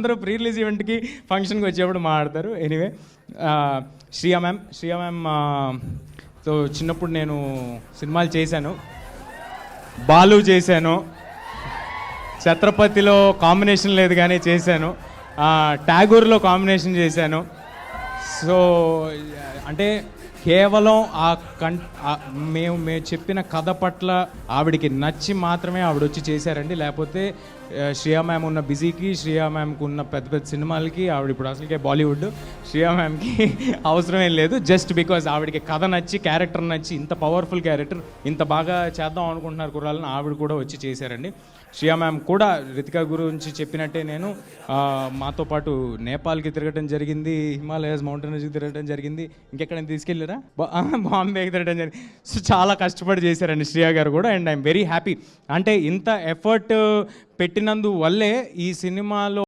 అందరూ pre release ఈవెంట్కి ఫంక్షన్కి వచ్చేప్పుడు మాట్లాడతారు. ఎనీవే శ్రియా మ్యామ్ తో చిన్నప్పుడు నేను సినిమాలు చేశాను. బాలు చేశాను, ఛత్రపతిలో కాంబినేషన్ లేదు కానీ చేశాను, ట్యాగూర్లో కాంబినేషన్ చేశాను. సో అంటే కేవలం మేము చెప్పిన కథ పట్ల ఆవిడికి నచ్చి మాత్రమే ఆవిడ వచ్చి చేశారండి. లేకపోతే శ్రియా మ్యామ్ ఉన్న బిజీకి, శ్రియా మ్యామ్కి ఉన్న పెద్ద పెద్ద సినిమాలకి, ఆవిడ ఇప్పుడు అసలుకే బాలీవుడ్, శ్రియా మ్యామ్కి అవసరం ఏం లేదు. జస్ట్ బికాజ్ ఆవిడకి కథ నచ్చి, క్యారెక్టర్ నచ్చి, ఇంత పవర్ఫుల్ క్యారెక్టర్ ఇంత బాగా చేద్దాం అనుకుంటున్నారు కుర్రాలని ఆవిడ కూడా వచ్చి చేశారండి. శ్రియా మ్యామ్ కూడా రితికా గురించి చెప్పినట్టే నేను మాతో పాటు నేపాల్కి తిరగటం జరిగింది, హిమాలయాస్ మౌంటైన్స్కి తిరగటం జరిగింది, ఇంకెక్కడైనా తీసుకెళ్ళారా, బాంబేకి తిరగటం జరిగింది. సో చాలా కష్టపడి చేశారండి శ్రియా గారు కూడా. And I'm very happy. అంటే ఇంత ఎఫర్ట్ పెట్టినందు వల్లే ఈ సినిమాలో